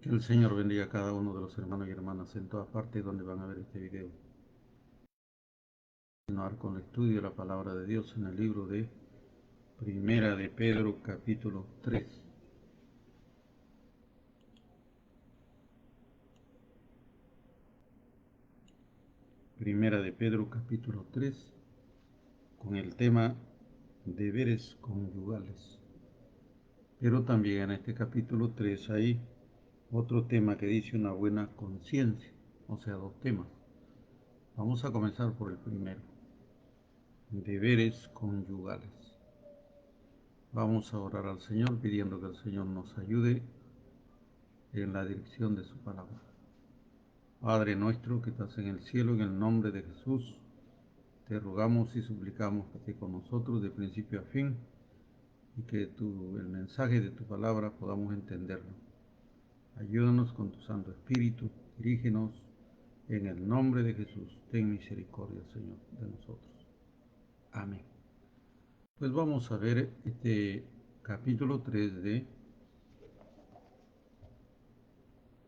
Que el Señor bendiga a cada uno de los hermanos y hermanas en todas partes donde van a ver este video. Continuar con el estudio de la palabra de Dios en el libro de Primera de Pedro, capítulo 3. Primera de Pedro, capítulo 3, con el tema deberes conyugales. Pero también en este capítulo 3 hay otro tema que dice una buena conciencia, o sea, dos temas. Vamos a comenzar por el primero, deberes conyugales. Vamos a orar al Señor pidiendo que el Señor nos ayude en la dirección de su palabra. Padre nuestro que estás en el cielo, en el nombre de Jesús, te rogamos y suplicamos que estés con nosotros de principio a fin y que el mensaje de tu palabra podamos entenderlo. Ayúdanos con tu Santo Espíritu, dirígenos en el nombre de Jesús. Ten misericordia, Señor, de nosotros. Amén. Pues vamos a ver este capítulo 3 de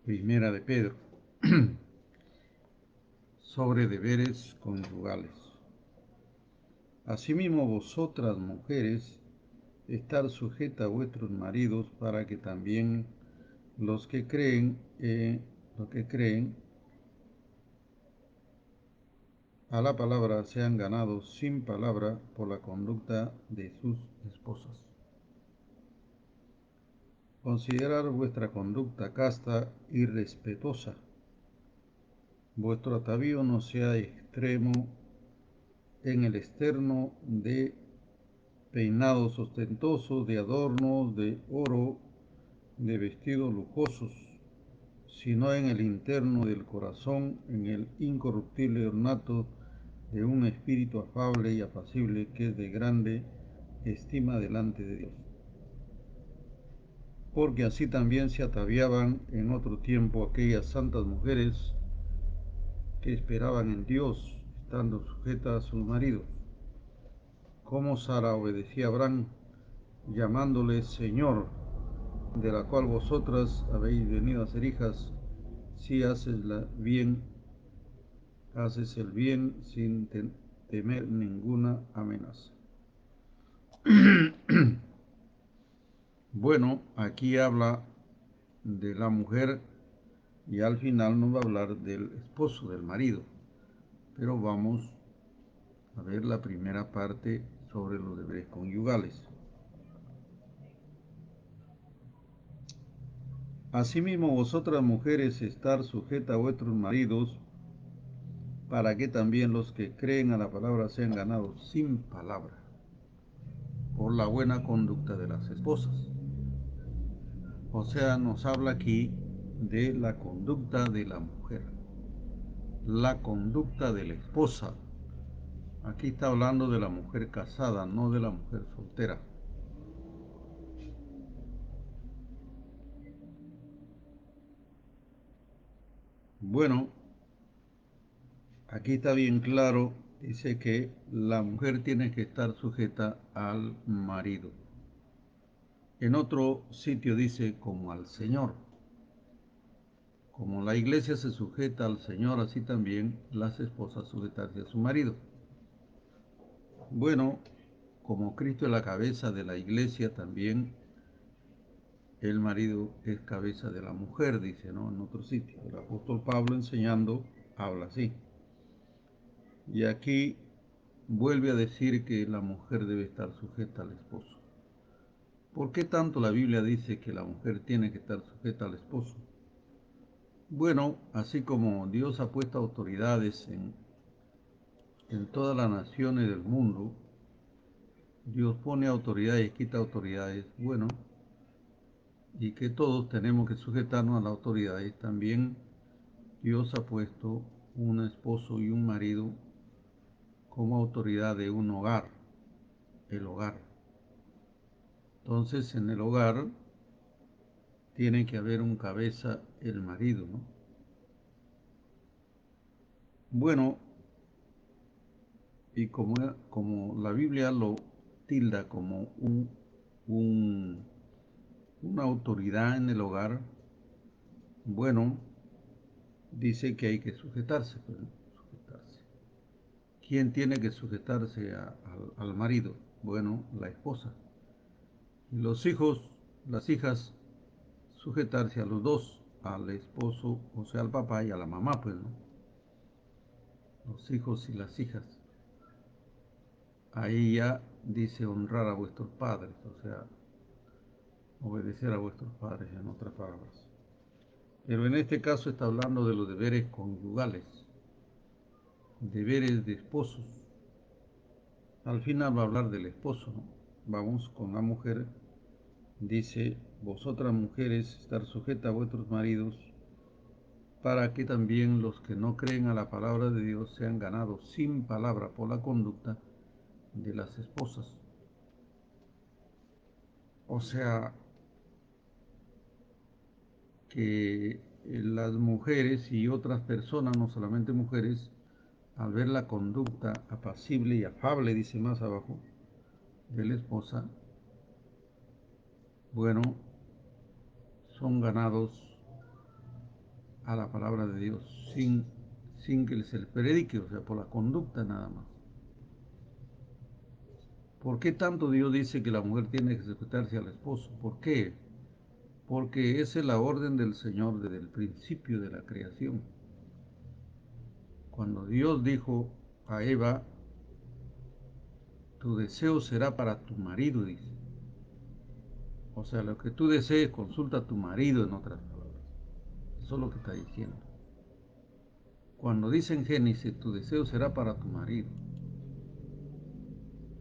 Primera de Pedro sobre deberes conyugales. Asimismo vosotras, mujeres, estar sujeta a vuestros maridos para que también los que creen a la palabra sean ganados sin palabra por la conducta de sus esposas. Considerad vuestra conducta casta y respetuosa. Vuestro atavío no sea extremo en el externo de peinados ostentosos, de adornos, de oro, de vestidos lujosos, sino en el interno del corazón, en el incorruptible ornato de un espíritu afable y apacible que es de grande estima delante de Dios. Porque así también se ataviaban en otro tiempo aquellas santas mujeres que esperaban en Dios, estando sujetas a sus maridos, como Sara obedecía a Abraham, llamándole Señor, de la cual vosotras habéis venido a ser hijas, si haces el bien sin temer ninguna amenaza. Bueno, aquí habla de la mujer y al final nos va a hablar del esposo, del marido. Pero vamos a ver la primera parte sobre los deberes conyugales. Asimismo, vosotras mujeres, estar sujetas a vuestros maridos, para que también los que creen a la palabra sean ganados sin palabra, por la buena conducta de las esposas. O sea, nos habla aquí de la conducta de la mujer, la conducta de la esposa. Aquí está hablando de la mujer casada, no de la mujer soltera. Bueno, aquí está bien claro, dice que la mujer tiene que estar sujeta al marido. En otro sitio dice como al Señor. Como la iglesia se sujeta al Señor, así también las esposas sujetarse a su marido. Bueno, como Cristo es la cabeza de la iglesia, también el marido es cabeza de la mujer, dice, ¿no? En otro sitio. El apóstol Pablo enseñando habla así. Y aquí vuelve a decir que la mujer debe estar sujeta al esposo. ¿Por qué tanto la Biblia dice que la mujer tiene que estar sujeta al esposo? Bueno, así como Dios ha puesto autoridades en todas las naciones del mundo, Dios pone autoridades y quita autoridades, bueno, y que todos tenemos que sujetarnos a las autoridades. También Dios ha puesto un esposo y un marido como autoridad de un hogar, el hogar. Entonces, en el hogar tiene que haber un cabeza, el marido, ¿no? Bueno, y como la Biblia lo tilda como una autoridad en el hogar, Bueno, dice que hay que sujetarse, pues, sujetarse. ¿Quién tiene que sujetarse al marido? Bueno, la esposa. Y los hijos, las hijas, sujetarse a los dos, al esposo, o sea, al papá y a la mamá, pues, ¿no? Los hijos y las hijas. Ahí ya dice honrar a vuestros padres, o sea, obedecer a vuestros padres, en otras palabras. Pero en este caso está hablando de los deberes conyugales, deberes de esposos. Al final va a hablar del esposo, ¿no? Vamos con la mujer. Dice, vosotras mujeres, estar sujetas a vuestros maridos, para que también los que no creen a la palabra de Dios sean ganados sin palabra por la conducta de las esposas. O sea, que las mujeres y otras personas, no solamente mujeres, al ver la conducta apacible y afable, dice más abajo, de la esposa, bueno, son ganados a la palabra de Dios sin que se les predique, o sea, por la conducta nada más. ¿Por qué tanto Dios dice que la mujer tiene que sujetarse al esposo? ¿Por qué? Porque esa es la orden del Señor desde el principio de la creación. Cuando Dios dijo a Eva, tu deseo será para tu marido, dice. O sea, lo que tú desees, consulta a tu marido, en otras palabras. Eso es lo que está diciendo. Cuando dice en Génesis, tu deseo será para tu marido,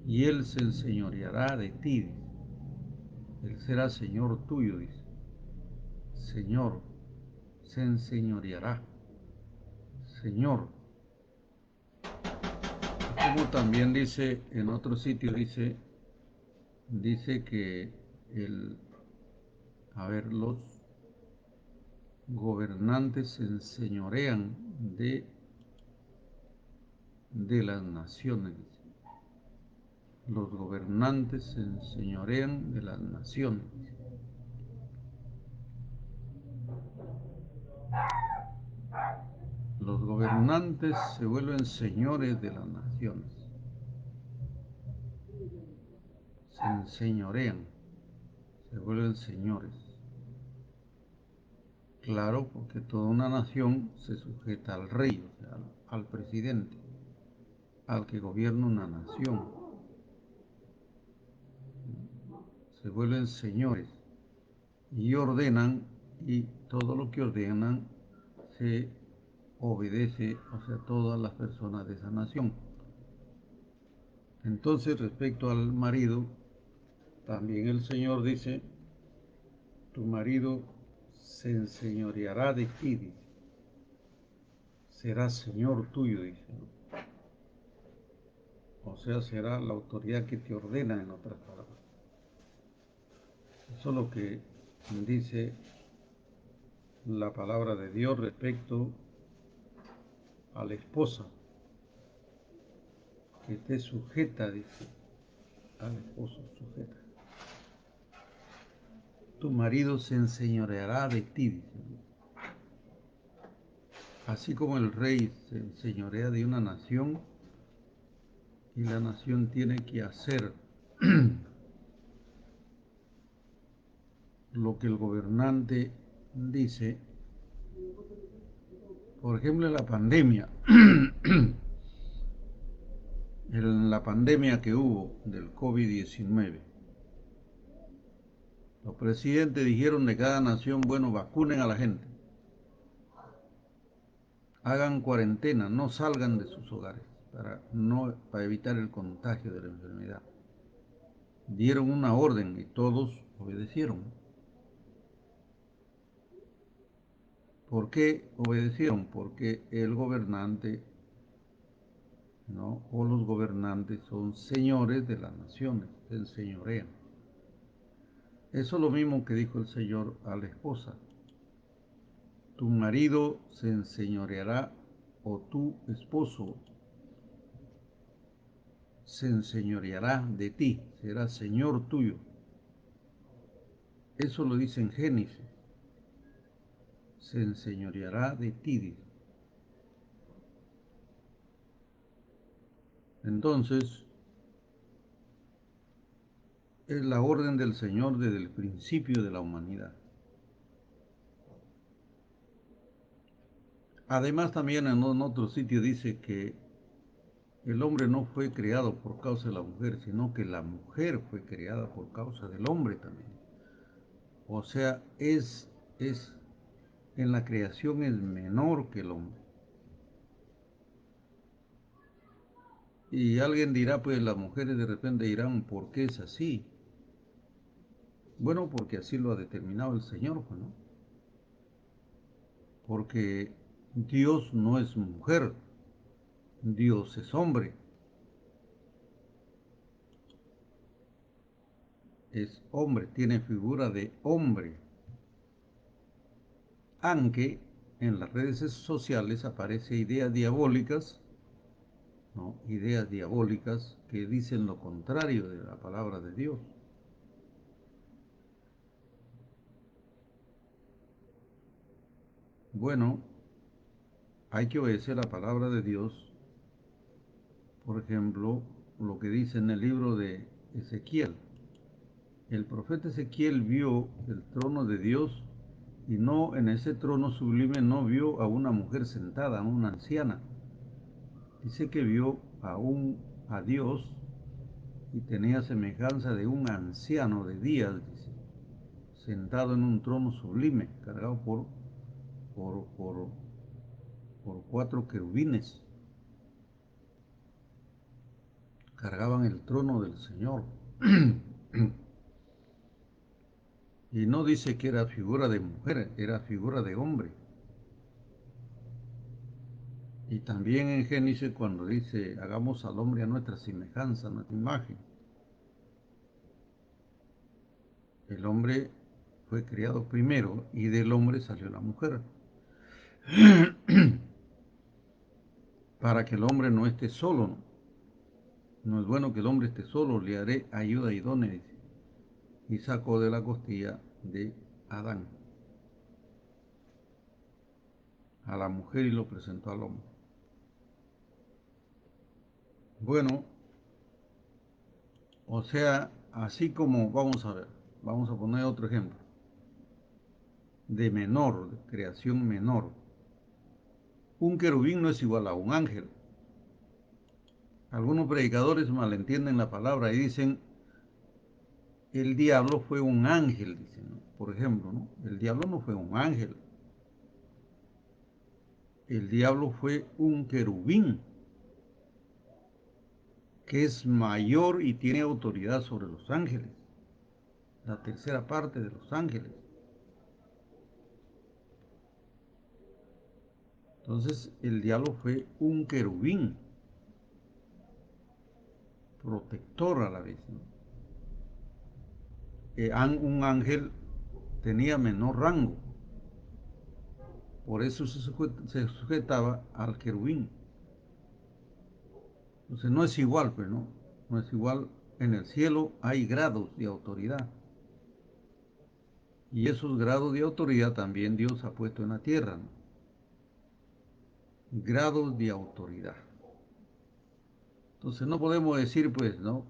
y él se enseñoreará de ti, dice. Él será Señor tuyo, dice. Señor, se enseñoreará. Señor. Como también dice, en otro sitio dice que los gobernantes se enseñorean de las naciones. Los gobernantes se enseñorean de las naciones. Los gobernantes se vuelven señores de las naciones. Se enseñorean, se vuelven señores. Claro, porque toda una nación se sujeta al rey, o sea, al presidente, al que gobierna una nación. Se vuelven señores y ordenan, y todo lo que ordenan se obedece, o sea, todas las personas de esa nación. Entonces, respecto al marido, también el Señor dice, tu marido se enseñoreará de ti, dice. Será Señor tuyo, dice. O sea, será la autoridad que te ordena, en otras palabras. Eso es lo que dice la palabra de Dios respecto a la esposa, que esté sujeta, dice, al esposo, sujeta. Tu marido se enseñoreará de ti, dice. Así como el rey se enseñorea de una nación, y la nación tiene que hacer lo que el gobernante dice. Por ejemplo, en la pandemia, en la pandemia que hubo del COVID-19, los presidentes dijeron de cada nación, bueno, vacunen a la gente, hagan cuarentena, no salgan de sus hogares para evitar el contagio de la enfermedad. Dieron una orden y todos obedecieron. ¿Por qué obedecieron? Porque el gobernante, ¿no?, o los gobernantes son señores de las naciones, se enseñorean. Eso es lo mismo que dijo el Señor a la esposa. Tu marido se enseñoreará, o tu esposo se enseñoreará de ti, será Señor tuyo. Eso lo dice en Génesis. se enseñoreará de ti, dice. Entonces, es la orden del Señor desde el principio de la humanidad. Además, también en otro sitio dice que el hombre no fue creado por causa de la mujer, sino que la mujer fue creada por causa del hombre también. O sea, en la creación es menor que el hombre. Y alguien dirá, pues las mujeres de repente dirán, ¿por qué es así? Bueno, porque así lo ha determinado el Señor, pues, ¿no? Porque Dios no es mujer, Dios es hombre, es hombre, tiene figura de hombre. Aunque en las redes sociales aparecen ideas diabólicas, ¿no? Ideas diabólicas que dicen lo contrario de la palabra de Dios. Bueno, hay que obedecer la palabra de Dios. Por ejemplo, lo que dice en el libro de Ezequiel. El profeta Ezequiel vio el trono de Dios y no en ese trono sublime no vio a una mujer sentada, a una anciana. Dice que vio a Dios y tenía semejanza de un anciano de días, dice, sentado en un trono sublime, cargado por, por, por cuatro querubines, cargaban el trono del Señor. Y no dice que era figura de mujer, era figura de hombre. Y también en Génesis cuando dice, hagamos al hombre a nuestra semejanza, a nuestra imagen. El hombre fue creado primero y del hombre salió la mujer. Para que el hombre no esté solo, ¿no? No es bueno que el hombre esté solo, le haré ayuda idónea, dice. Y sacó de la costilla de Adán a la mujer y lo presentó al hombre. Bueno, o sea, así como, vamos a ver, vamos a poner otro ejemplo, de menor, de creación menor. Un querubín no es igual a un ángel. Algunos predicadores malentienden la palabra y dicen, el diablo fue un ángel, dicen, ¿no? Por ejemplo, ¿no? El diablo no fue un ángel. El diablo fue un querubín que es mayor y tiene autoridad sobre los ángeles, la tercera parte de los ángeles. Entonces el diablo fue un querubín, protector a la vez, ¿no? Un ángel tenía menor rango, por eso se sujetaba al querubín. Entonces no es igual, pues, ¿no? No es igual. En el cielo hay grados de autoridad. Y esos grados de autoridad también Dios ha puesto en la tierra, ¿no? Grados de autoridad. Entonces no podemos decir, pues, ¿no?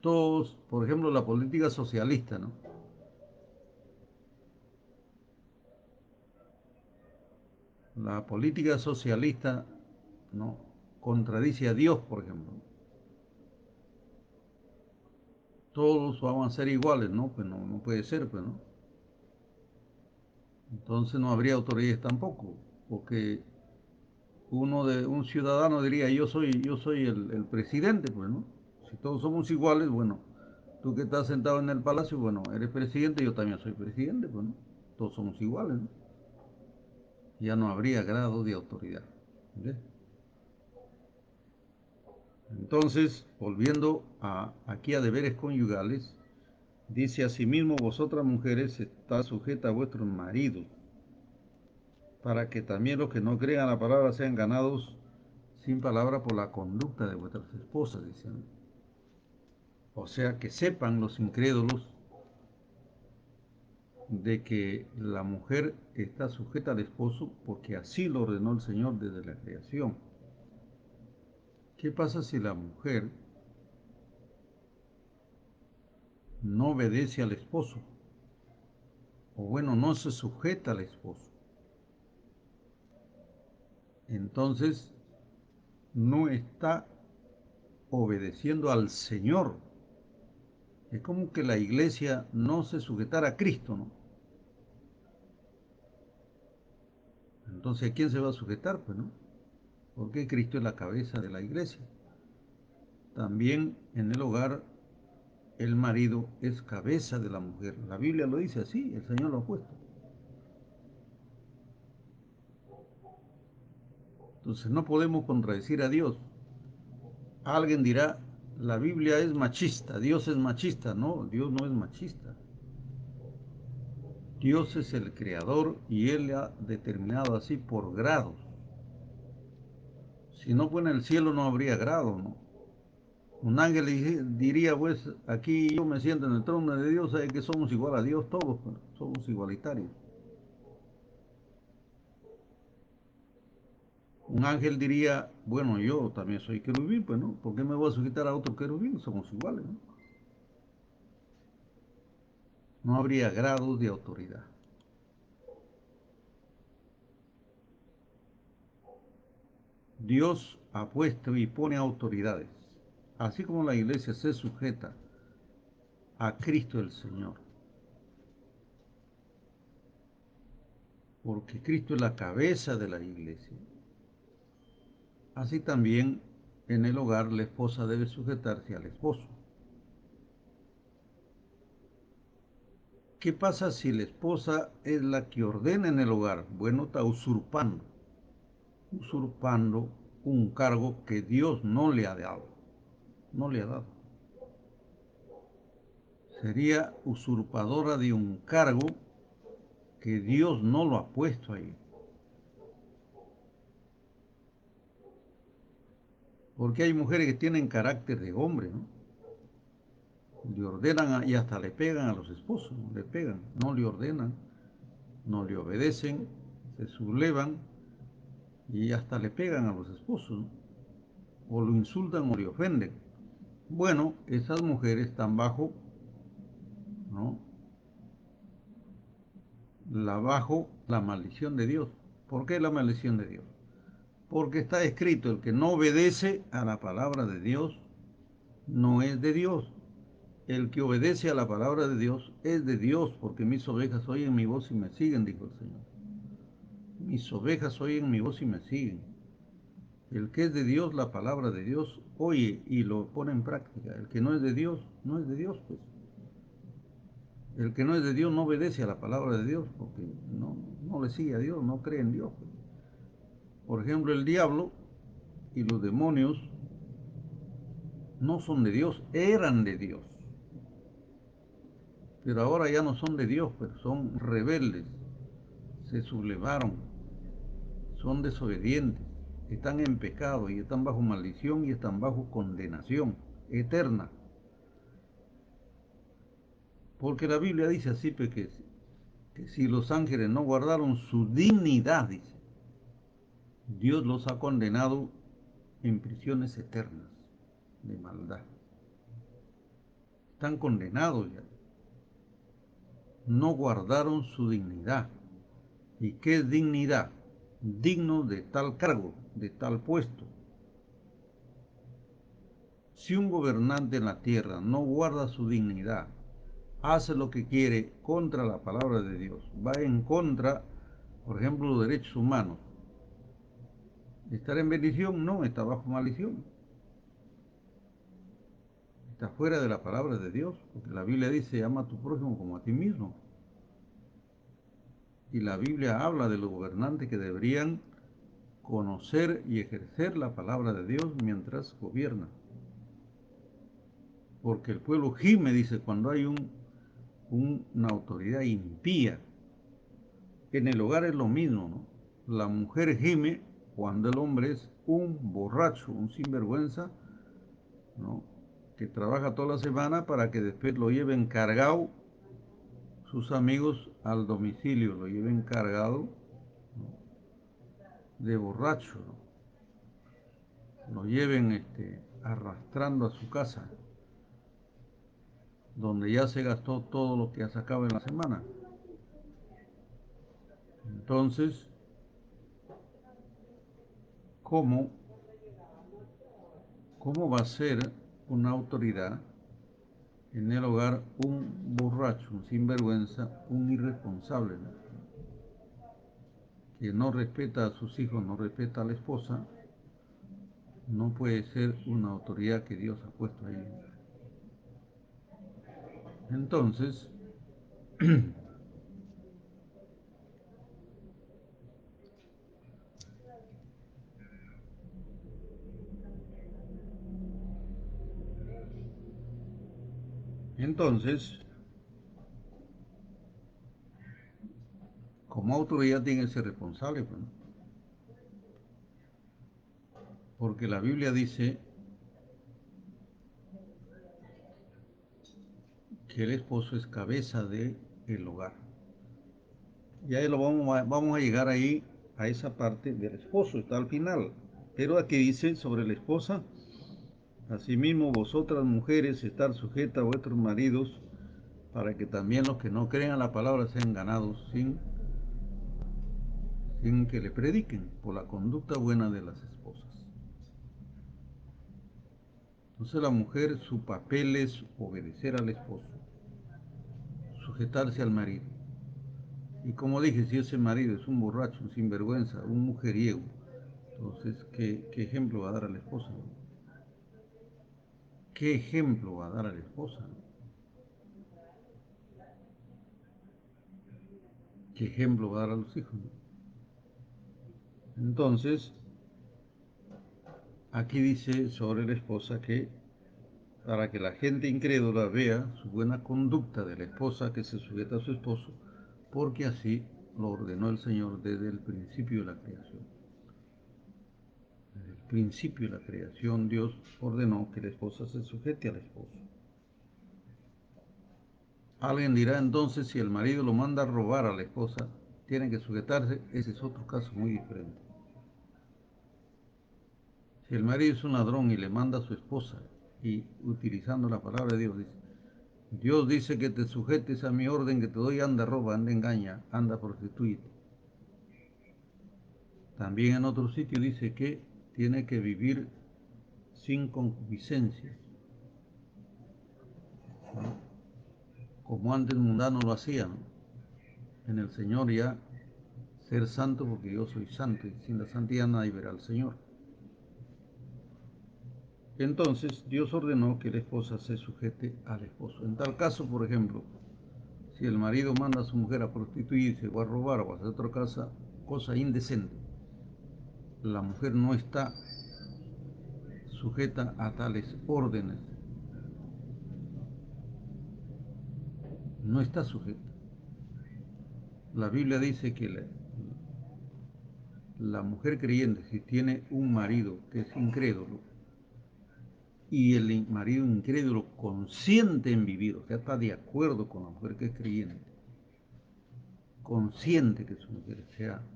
Todos, por ejemplo, la política socialista, ¿no? La política socialista, ¿no? Contradice a Dios, por ejemplo. Todos vamos a ser iguales, ¿no? Pues no, no puede ser, pues, ¿no? Entonces no habría autoridades tampoco, porque un ciudadano diría, yo soy el presidente, pues, ¿no? Si todos somos iguales, bueno, tú que estás sentado en el palacio, bueno, eres presidente, yo también soy presidente, pues, ¿no? Todos somos iguales, ¿no? Ya no habría grado de autoridad. ¿Ves? Entonces, volviendo aquí a deberes conyugales, dice asimismo, vosotras mujeres está sujeta a vuestros maridos, para que también los que no crean la palabra sean ganados sin palabra por la conducta de vuestras esposas, dicen. O sea, que sepan los incrédulos de que la mujer está sujeta al esposo porque así lo ordenó el Señor desde la creación. ¿Qué pasa si la mujer no obedece al esposo? O bueno, no se sujeta al esposo. Entonces no está obedeciendo al Señor. Es como que la iglesia no se sujetara a Cristo, ¿no? Entonces, ¿a quién se va a sujetar? Pues, ¿no? Porque Cristo es la cabeza de la iglesia. También en el hogar, el marido es cabeza de la mujer. La Biblia lo dice así, el Señor lo ha puesto. Entonces, no podemos contradecir a Dios. Alguien dirá, la Biblia es machista, Dios es machista. No, Dios no es machista. Dios es el creador y Él ha determinado así por grados. Si no fuera en el cielo no habría grado, ¿no? Un ángel diría, pues, aquí yo me siento en el trono de Dios, sabe que somos igual a Dios todos, pues, somos igualitarios. Un ángel diría, bueno, yo también soy querubín, pues, ¿no? ¿Por qué me voy a sujetar a otro querubín? Somos iguales, ¿no? No habría grados de autoridad. Dios ha puesto y pone autoridades, así como la iglesia se sujeta a Cristo el Señor, porque Cristo es la cabeza de la iglesia. Así también en el hogar la esposa debe sujetarse al esposo. ¿Qué pasa si la esposa es la que ordena en el hogar? Bueno, está usurpando un cargo que Dios no le ha dado. No le ha dado. Sería usurpadora de un cargo que Dios no lo ha puesto ahí. Porque hay mujeres que tienen carácter de hombre, ¿no? Le ordenan y hasta le pegan a los esposos, ¿no? Le pegan, no le ordenan, no le obedecen, se sublevan y hasta le pegan a los esposos, ¿no? O lo insultan o le ofenden. Bueno, esas mujeres están bajo, ¿no? Bajo la maldición de Dios. ¿Por qué la maldición de Dios? Porque está escrito, el que no obedece a la palabra de Dios no es de Dios. El que obedece a la palabra de Dios es de Dios, porque mis ovejas oyen mi voz y me siguen, dijo el Señor. Mis ovejas oyen mi voz y me siguen. El que es de Dios, la palabra de Dios, oye y lo pone en práctica. El que no es de Dios, no es de Dios, pues. El que no es de Dios no obedece a la palabra de Dios, porque no le sigue a Dios, no cree en Dios, pues. Por ejemplo, el diablo y los demonios no son de Dios, eran de Dios. Pero ahora ya no son de Dios, pero son rebeldes, se sublevaron, son desobedientes, están en pecado y están bajo maldición y están bajo condenación eterna. Porque la Biblia dice así, que si los ángeles no guardaron su dignidad, dice, Dios los ha condenado en prisiones eternas de maldad. Están condenados ya. No guardaron su dignidad. ¿Y qué es dignidad? Digno de tal cargo, de tal puesto. Si un gobernante en la tierra no guarda su dignidad, hace lo que quiere contra la palabra de Dios, va en contra, por ejemplo, los derechos humanos, ¿estará en bendición? No, está bajo maldición. Está fuera de la palabra de Dios, porque la Biblia dice, ama a tu prójimo como a ti mismo. Y la Biblia habla de los gobernantes que deberían conocer y ejercer la palabra de Dios mientras gobiernan. Porque el pueblo gime, dice, cuando hay una autoridad impía. En el hogar es lo mismo, ¿no? La mujer gime cuando el hombre es un borracho, un sinvergüenza, ¿no? Que trabaja toda la semana para que después lo lleven cargado sus amigos al domicilio, lo lleven cargado, ¿no?, de borracho, ¿no?, lo lleven arrastrando a su casa, donde ya se gastó todo lo que ha sacado en la semana. Entonces, ¿cómo va a ser una autoridad en el hogar un borracho, un sinvergüenza, un irresponsable, ¿no?, que no respeta a sus hijos, no respeta a la esposa? No puede ser una autoridad que Dios ha puesto ahí. Entonces, entonces, como autoridad tiene que ser responsable, pues, ¿no? Porque la Biblia dice que el esposo es cabeza del hogar. Y ahí vamos a llegar ahí, a esa parte del esposo, está al final. Pero aquí dice sobre la esposa: asimismo vosotras mujeres, estar sujetas a vuestros maridos, para que también los que no crean la palabra sean ganados sin que le prediquen, por la conducta buena de las esposas. Entonces la mujer, su papel es obedecer al esposo, sujetarse al marido. Y como dije, si ese marido es un borracho, un sinvergüenza, un mujeriego, entonces, ¿qué ejemplo va a dar a la esposa? ¿Qué ejemplo va a dar a la esposa? ¿Qué ejemplo va a dar a los hijos? Entonces, aquí dice sobre la esposa que para que la gente incrédula vea su buena conducta de la esposa que se sujeta a su esposo, porque así lo ordenó el Señor desde el principio de la creación. Desde el principio de la creación, Dios ordenó que la esposa se sujete al esposo. Alguien dirá entonces, si el marido lo manda a robar a la esposa, tiene que sujetarse. Ese es otro caso muy diferente. Si el marido es un ladrón y le manda a su esposa, y utilizando la palabra de Dios, Dios dice que te sujetes a mi orden que te doy, anda, roba, anda, engaña, anda, prostituyete. También en otro sitio dice que tiene que vivir sin concupiscencias, ¿no?, como antes mundano lo hacían, ¿no? En el Señor ya ser santo, porque yo soy santo, y sin la santidad nadie verá al Señor. Entonces Dios ordenó que la esposa se sujete al esposo. En tal caso, por ejemplo, si el marido manda a su mujer a prostituirse o a robar o a hacer otra cosa indecente, la mujer no está sujeta a tales órdenes, no está sujeta. La Biblia dice que la mujer creyente, si tiene un marido que es incrédulo, y el marido incrédulo consiente en vivir, o sea, está de acuerdo con la mujer que es creyente, consciente que su mujer sea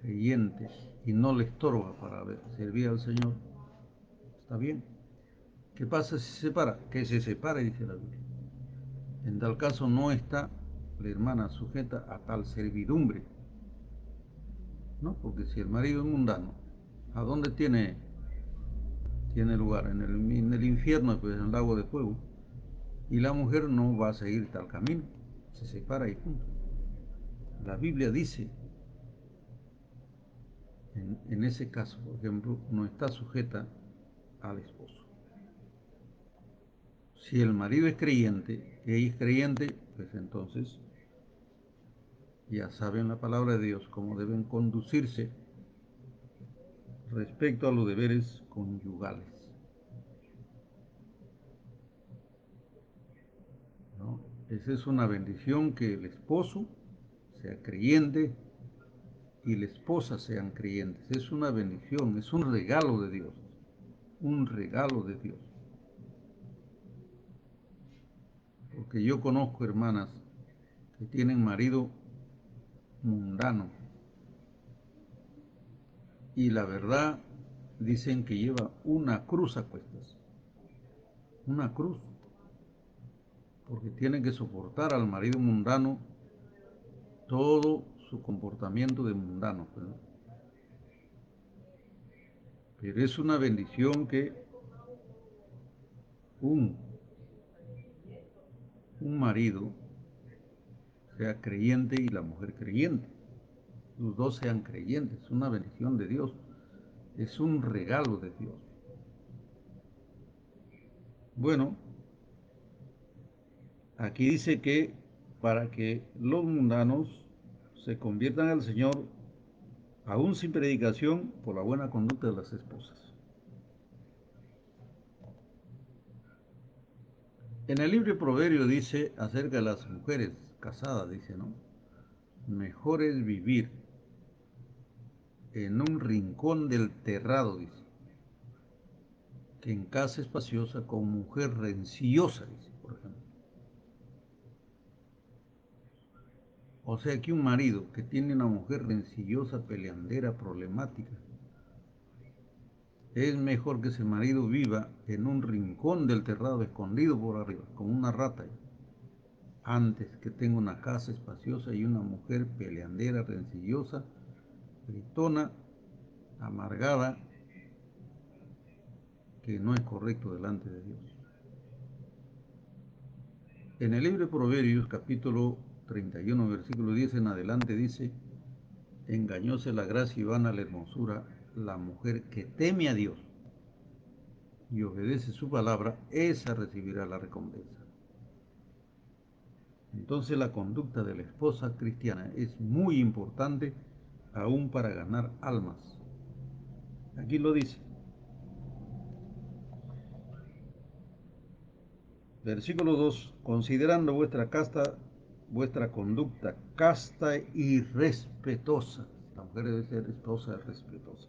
creyente y no le estorba para servir al Señor, está bien. ¿Qué pasa si se separa? Que se separe, dice la Biblia. En tal caso no está la hermana sujeta a tal servidumbre, ¿no? Porque si el marido es mundano, ¿a dónde tiene lugar? En el infierno, pues, en el lago de fuego. Y la mujer no va a seguir tal camino, se separa y punto. La Biblia dice, en ese caso, por ejemplo, no está sujeta al esposo. Si el marido es creyente, ella es creyente, pues entonces ya saben la palabra de Dios cómo deben conducirse respecto a los deberes conyugales, ¿no? Esa es una bendición, que el esposo sea creyente y la esposa sean creyentes. Es una bendición, es un regalo de Dios, un regalo de Dios. Porque yo conozco hermanas que tienen marido mundano. Y la verdad, dicen que lleva una cruz a cuestas. Una cruz. Porque tienen que soportar al marido mundano todo su comportamiento de mundano. Pero es una bendición que un, un marido sea creyente y la mujer creyente. Los dos sean creyentes. Es una bendición de Dios. Es un regalo de Dios. Bueno, aquí dice que para que los mundanos se conviertan al Señor, aún sin predicación, por la buena conducta de las esposas. En el libro de Proverbios dice acerca de las mujeres casadas, dice, ¿no? Mejor es vivir en un rincón del terrado, dice, que en casa espaciosa con mujer rencillosa, dice, por ejemplo. O sea que un marido que tiene una mujer rencillosa, peleandera, problemática, es mejor que ese marido viva en un rincón del terrado escondido por arriba, como una rata, antes que tenga una casa espaciosa y una mujer peleandera, rencillosa, gritona, amargada, que no es correcto delante de Dios. En el libro de Proverbios, capítulo 31, versículo 10 en adelante, dice: engañosa es la gracia y vana la hermosura, la mujer que teme a Dios y obedece su palabra, esa recibirá la recompensa. Entonces la conducta de la esposa cristiana es muy importante aún para ganar almas. Aquí lo dice. Versículo 2. Considerando vuestra conducta casta y respetuosa. La mujer debe ser esposa respetuosa.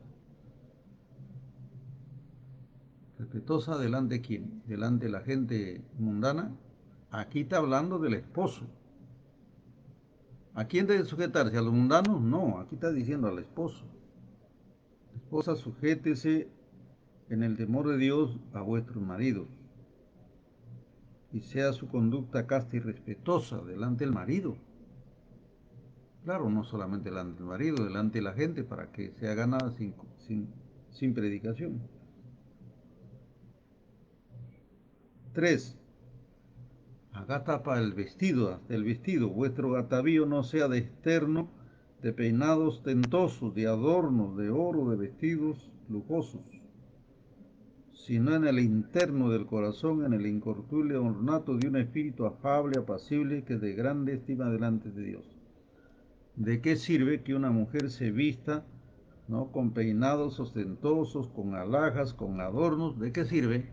¿Respetuosa delante de quién? ¿Delante de la gente mundana? Aquí está hablando del esposo. ¿A quién debe sujetarse? ¿A los mundanos? No, aquí está diciendo al esposo. Esposa, sujétese en el temor de Dios a vuestros maridos, y sea su conducta casta y respetuosa delante del marido. Claro, no solamente delante del marido, delante de la gente, para que sea ganada sin predicación. 3. Acá tapa el vestido, hasta el vestido. Vuestro atavío no sea de externo, de peinados tentosos, de adornos, de oro, de vestidos lujosos, sino en el interno del corazón, en el incorruptible ornato de un espíritu afable, apacible, que es de grande estima delante de Dios. ¿De qué sirve que una mujer se vista, ¿no?, con peinados ostentosos, con alhajas, con adornos? ¿De qué sirve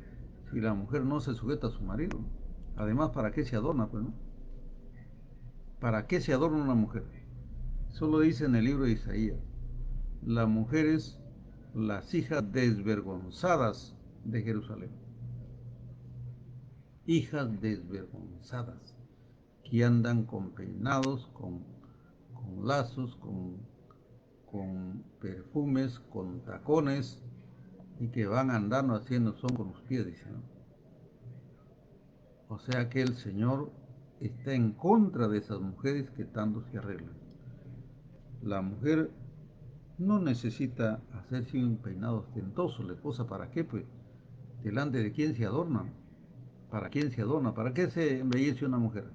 si la mujer no se sujeta a su marido? Además, ¿para qué se adorna, pues, no? ¿Para qué se adorna una mujer? Solo dice en el libro de Isaías: las mujeres, las hijas desvergonzadas de Jerusalén. Hijas desvergonzadas, que andan con peinados, con lazos, con perfumes, con tacones, y que van andando haciendo son con los pies, dice, ¿no? O sea que el Señor está en contra de esas mujeres que tanto se arreglan. La mujer no necesita hacerse un peinado ostentoso. La esposa, ¿para qué? Pues, delante de quién se adorna. ¿Para quién se adorna? ¿Para qué se embellece una mujer?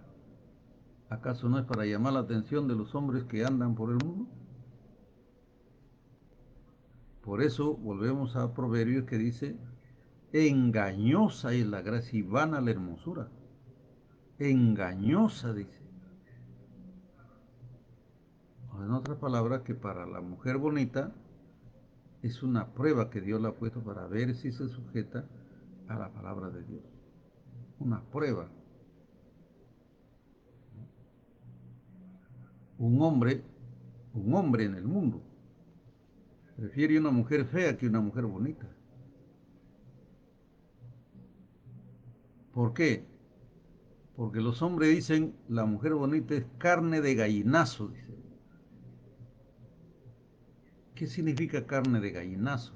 ¿Acaso no es para llamar la atención de los hombres que andan por el mundo? Por eso volvemos a Proverbios, que dice: engañosa es la gracia y vana la hermosura. Engañosa, dice. O en otras palabras, que para la mujer bonita es una prueba que Dios le ha puesto para ver si se sujeta a la palabra de Dios. Una prueba. Un hombre en el mundo prefiere una mujer fea que una mujer bonita. ¿Por qué? Porque los hombres dicen, la mujer bonita es carne de gallinazo, dice. ¿Qué significa carne de gallinazo?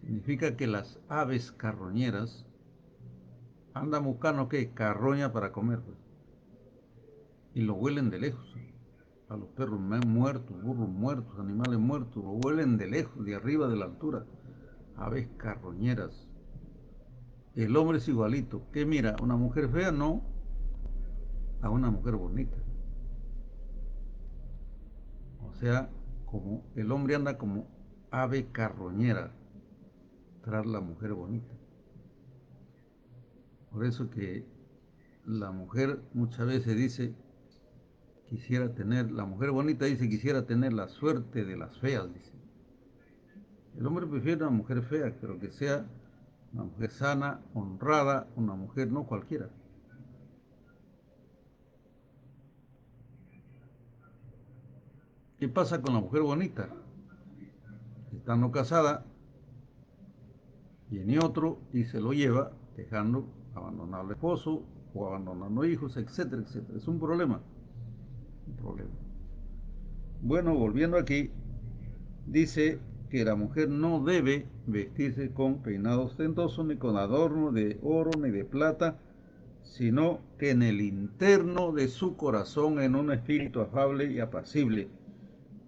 Significa que las aves carroñeras andan buscando, ¿qué? Carroña para comer, pues. Y lo huelen de lejos. A los perros muertos, burros muertos, animales muertos, lo huelen de lejos, de arriba, de la altura. Aves carroñeras. El hombre es igualito. ¿Qué mira? ¿Una mujer fea? No, a una mujer bonita. O sea, como el hombre anda como ave carroñera tras la mujer bonita. Por eso que la mujer muchas veces dice, quisiera tener, la mujer bonita dice, quisiera tener la suerte de las feas, dice. El hombre prefiere una mujer fea, pero que sea una mujer sana, honrada, una mujer no cualquiera. ¿Qué pasa con la mujer bonita? Estando casada, viene otro y se lo lleva, dejando abandonado al esposo o abandonando hijos, etcétera, etcétera. Es un problema. Un problema. Bueno, volviendo aquí, dice que la mujer no debe vestirse con peinado ostentoso, ni con adorno de oro, ni de plata, sino que en el interno de su corazón, en un espíritu afable y apacible,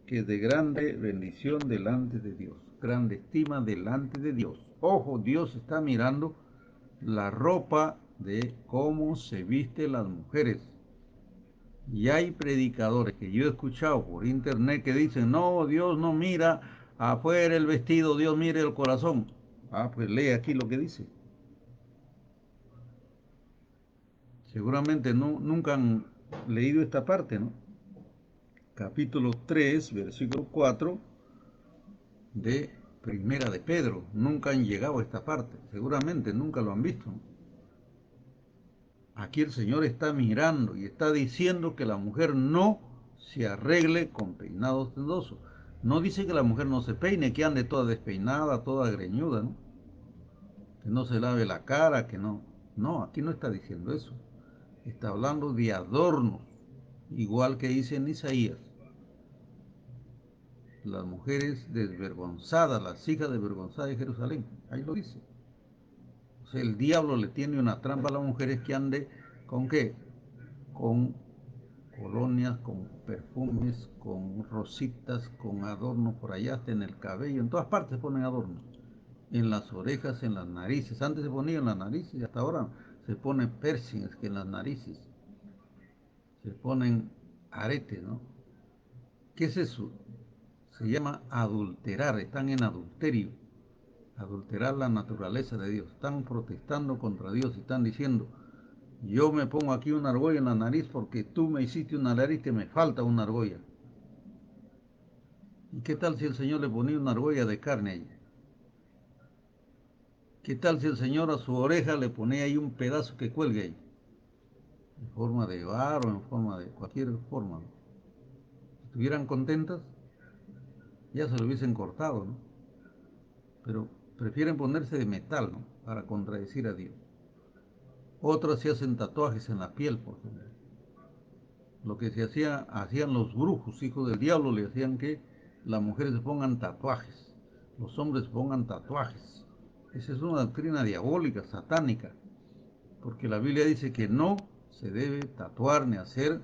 que es de grande bendición delante de Dios, grande estima delante de Dios. Ojo, Dios está mirando la ropa de cómo se visten las mujeres. Y hay predicadores que yo he escuchado por internet que dicen, no, Dios no mira afuera el vestido, Dios mira el corazón. Ah, pues lee aquí lo que dice. Seguramente no, nunca han leído esta parte, ¿no? Capítulo 3, versículo 4 de Primera de Pedro. Nunca han llegado a esta parte, seguramente nunca lo han visto. Aquí el Señor está mirando y está diciendo que la mujer no se arregle con peinado ostentoso. No dice que la mujer no se peine, que ande toda despeinada, toda greñuda, ¿no? Que no se lave la cara, que no. No, aquí no está diciendo eso. Está hablando de adornos, igual que dice en Isaías. Las mujeres desvergonzadas, las hijas desvergonzadas de Jerusalén. Ahí lo dice. O sea, el diablo le tiene una trampa a las mujeres que ande con qué? Con colonias, con perfumes, con rositas, con adornos por allá, hasta en el cabello, en todas partes ponen adornos. En las orejas, en las narices. Antes se ponía en las narices y hasta ahora se ponen piercings que en las narices. Se ponen aretes, ¿no? ¿Qué es eso? Se llama adulterar, están en adulterio. Adulterar la naturaleza de Dios. Están protestando contra Dios y están diciendo, yo me pongo aquí una argolla en la nariz porque tú me hiciste una nariz que me falta una argolla. ¿Y qué tal si el Señor le ponía una argolla de carne a ella? ¿Qué tal si el Señor a su oreja le ponía ahí un pedazo que cuelgue ahí? En forma de bar o en forma de cualquier forma, ¿no? Si estuvieran contentas, ya se lo hubiesen cortado, ¿no? Pero prefieren ponerse de metal, ¿no? Para contradecir a Dios. Otras se hacen tatuajes en la piel, por ejemplo. Lo que se hacían los brujos, hijos del diablo, le hacían que las mujeres se pongan tatuajes, los hombres se pongan tatuajes. Esa es una doctrina diabólica, satánica, porque la Biblia dice que no se debe tatuar ni hacer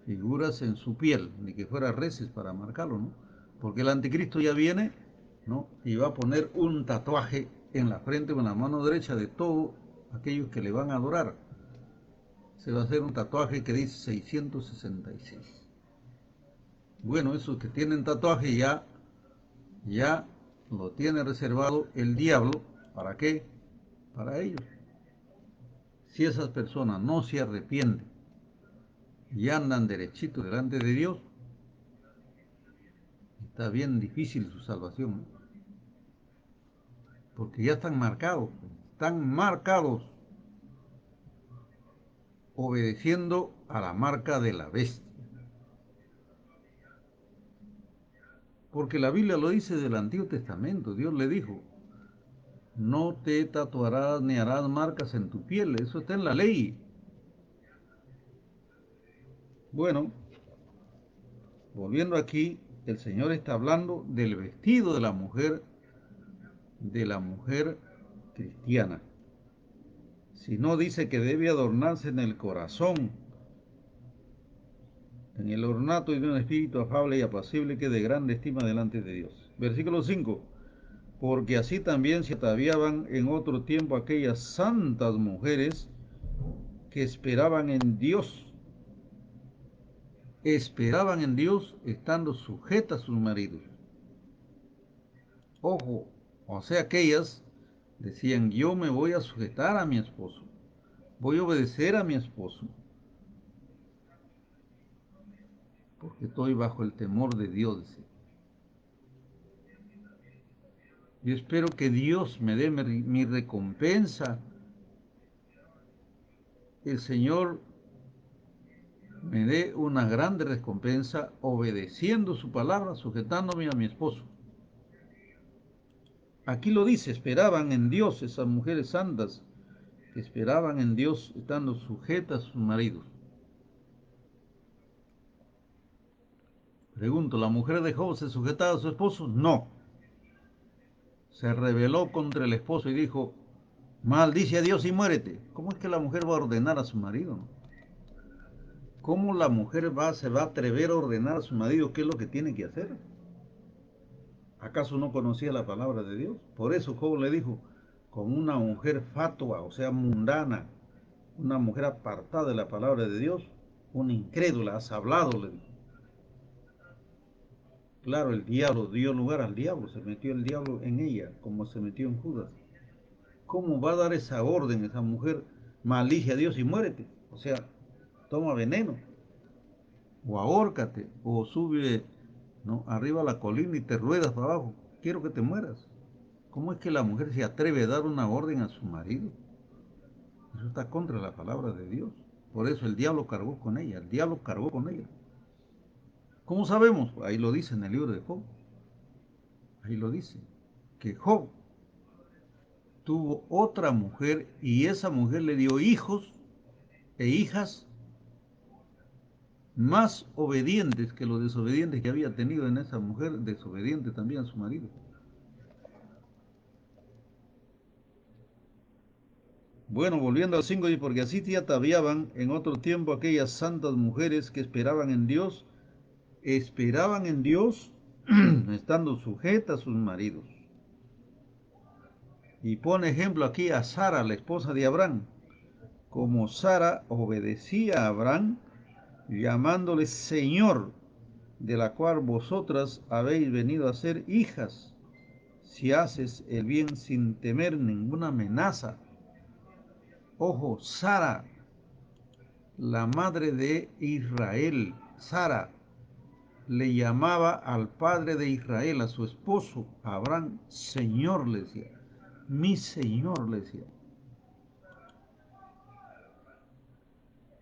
figuras en su piel, ni que fuera reces para marcarlo, ¿no? Porque el anticristo ya viene, ¿no? Y va a poner un tatuaje en la frente o en la mano derecha de todos aquellos que le van a adorar. Se va a hacer un tatuaje que dice 666. Bueno, esos que tienen tatuaje ya lo tiene reservado el diablo. ¿Para qué? Para ellos. Si esas personas no se arrepienten y andan derechito delante de Dios, está bien difícil su salvación, ¿no? Porque ya están marcados obedeciendo a la marca de la bestia. Porque la Biblia lo dice del Antiguo Testamento. Dios le dijo, no te tatuarás ni harás marcas en tu piel. Eso está en la ley. Bueno, volviendo aquí, el Señor está hablando del vestido de la mujer cristiana. Si no, dice que debe adornarse en el corazón, en el ornato y de un espíritu afable y apacible que de grande estima delante de Dios. Versículo 5. Porque así también se ataviaban en otro tiempo aquellas santas mujeres que esperaban en Dios estando sujetas a sus maridos. Ojo, o sea, aquellas decían, yo me voy a sujetar a mi esposo, voy a obedecer a mi esposo, porque estoy bajo el temor de Dios. Yo espero que Dios me dé mi recompensa. El Señor me dé una grande recompensa obedeciendo su palabra, sujetándome a mi esposo. Aquí lo dice, esperaban en Dios esas mujeres santas, que esperaban en Dios estando sujetas a sus maridos. Pregunto, ¿la mujer de Job se sujetaba a su esposo? No. Se rebeló contra el esposo y dijo, maldice a Dios y muérete. ¿Cómo es que la mujer va a ordenar a su marido? ¿Cómo la mujer se va a atrever a ordenar a su marido qué es lo que tiene que hacer? ¿Acaso no conocía la palabra de Dios? Por eso Job le dijo, con una mujer fatua, o sea, mundana, una mujer apartada de la palabra de Dios, una incrédula, has hablado, le dijo. Claro, el diablo dio lugar al diablo, se metió el diablo en ella, como se metió en Judas. ¿Cómo va a dar esa orden esa mujer? Maldice a Dios y muérete. O sea, toma veneno, o ahórcate, o sube, ¿no?, arriba a la colina y te ruedas para abajo. Quiero que te mueras. ¿Cómo es que la mujer se atreve a dar una orden a su marido? Eso está contra la palabra de Dios. Por eso el diablo cargó con ella, el diablo cargó con ella. ¿Cómo sabemos? Ahí lo dice en el libro de Job. Ahí lo dice. Que Job tuvo otra mujer y esa mujer le dio hijos e hijas más obedientes que los desobedientes que había tenido en esa mujer, desobediente también a su marido. Bueno, volviendo al 5, y porque así te ataviaban en otro tiempo aquellas santas mujeres que esperaban en Dios estando sujetas a sus maridos. Y pone ejemplo aquí a Sara, la esposa de Abraham, como Sara obedecía a Abraham, llamándole Señor, de la cual vosotras habéis venido a ser hijas, si haces el bien sin temer ninguna amenaza. Ojo, Sara, la madre de Israel, Sara le llamaba al padre de Israel, a su esposo, Abraham, Señor, le decía. Mi Señor, le decía.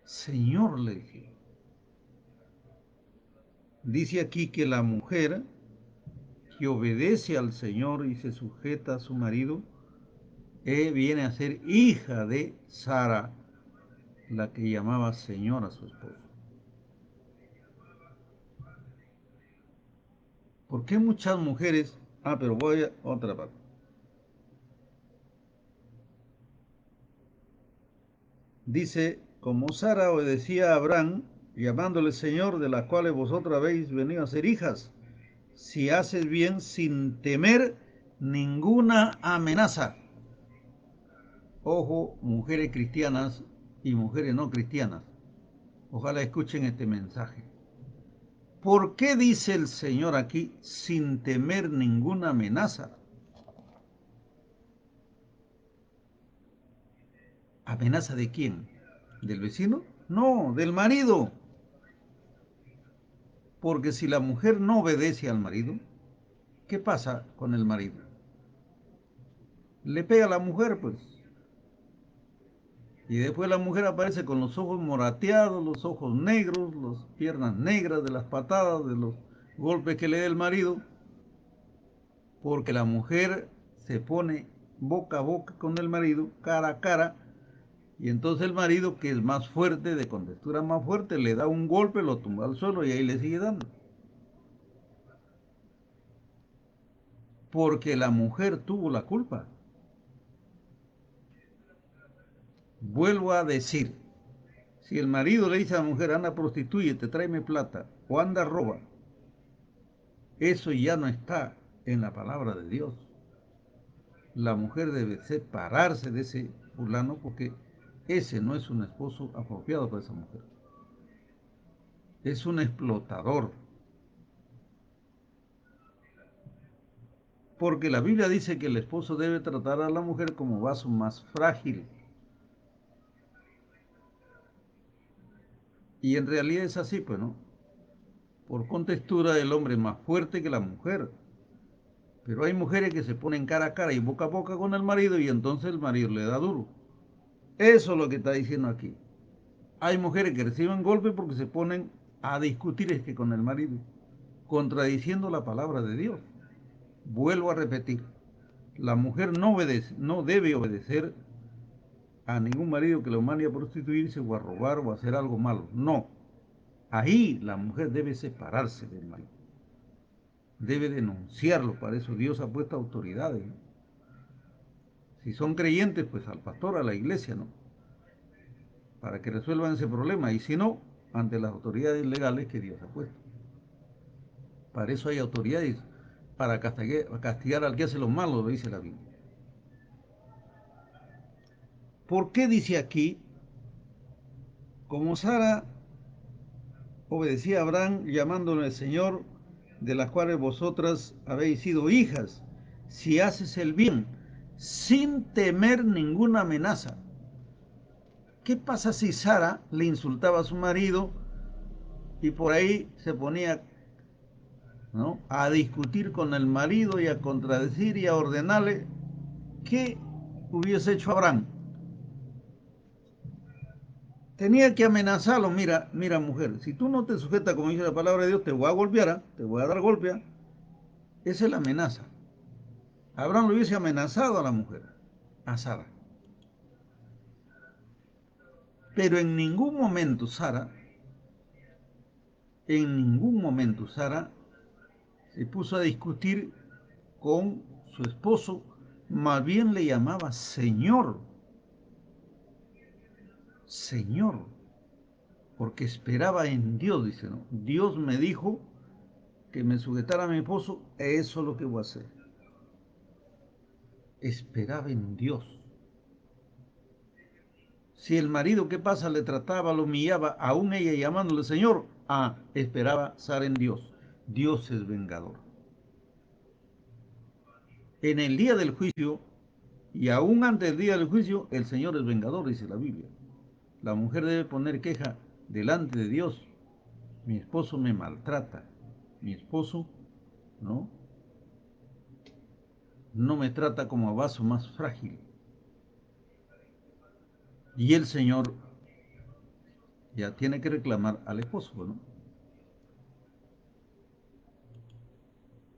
Señor, le decía. Dice aquí que la mujer que obedece al Señor y se sujeta a su marido, viene a ser hija de Sara, la que llamaba Señor a su esposo. ¿Por qué muchas mujeres? Pero voy a otra parte. Dice, como Sara obedecía a Abraham, llamándole Señor, de las cuales vosotros habéis venido a ser hijas, si haces bien sin temer ninguna amenaza. Ojo, mujeres cristianas y mujeres no cristianas. Ojalá escuchen este mensaje. ¿Por qué dice el Señor aquí sin temer ninguna amenaza? ¿Amenaza de quién? ¿Del vecino? No, del marido. Porque si la mujer no obedece al marido, ¿qué pasa con el marido? Le pega a la mujer, pues. Y después la mujer aparece con los ojos morateados, los ojos negros, las piernas negras de las patadas, de los golpes que le da el marido, porque la mujer se pone boca a boca con el marido, cara a cara, y entonces el marido, que es más fuerte, de contextura más fuerte, le da un golpe, lo tumba al suelo y ahí le sigue dando. Porque la mujer tuvo la culpa. Vuelvo a decir, si el marido le dice a la mujer, anda prostituyete, tráeme plata, o anda roba, eso ya no está en la palabra de Dios. La mujer debe separarse de ese fulano porque ese no es un esposo apropiado para esa mujer. Es un explotador. Porque la Biblia dice que el esposo debe tratar a la mujer como vaso más frágil. Y en realidad es así, pues, ¿no? Por contextura el hombre es más fuerte que la mujer. Pero hay mujeres que se ponen cara a cara y boca a boca con el marido y entonces el marido le da duro. Eso es lo que está diciendo aquí. Hay mujeres que reciben golpes porque se ponen a discutir es que con el marido, contradiciendo la palabra de Dios. Vuelvo a repetir, la mujer no obedece, no debe obedecer a ningún marido que lo mande a prostituirse o a robar o a hacer algo malo. No. Ahí la mujer debe separarse del marido. Debe denunciarlo. Para eso Dios ha puesto autoridades, ¿no? Si son creyentes, pues al pastor, a la iglesia, ¿no? Para que resuelvan ese problema. Y si no, ante las autoridades legales que Dios ha puesto. Para eso hay autoridades. Para castigar al que hace lo malo, lo dice la Biblia. ¿Por qué dice aquí, como Sara obedecía a Abraham llamándole Señor, de las cuales vosotras habéis sido hijas, si haces el bien, sin temer ninguna amenaza? ¿Qué pasa si Sara le insultaba a su marido y por ahí se ponía, ¿no?, a discutir con el marido y a contradecir y a ordenarle? ¿Qué hubiese hecho Abraham? Tenía que amenazarlo. Mira, mira, mujer, si tú no te sujetas como dice la palabra de Dios, te voy a golpear, ¿eh? Te voy a dar golpe, ¿eh? Esa es la amenaza. Abraham lo hubiese amenazado a la mujer, a Sara. Pero en ningún momento Sara se puso a discutir con su esposo, más bien le llamaba Señor, Señor, porque esperaba en Dios, dice, ¿no? Dios me dijo que me sujetara a mi esposo, eso es lo que voy a hacer. Esperaba en Dios. Si el marido, ¿qué pasa?, le trataba, lo humillaba, aún ella llamándole Señor, esperaba Sara en Dios. Dios es vengador. En el día del juicio, y aún antes del día del juicio, el Señor es vengador, dice la Biblia. La mujer debe poner queja delante de Dios. Mi esposo me maltrata. Mi esposo, ¿no?, no me trata como a vaso más frágil. Y el Señor ya tiene que reclamar al esposo, ¿no?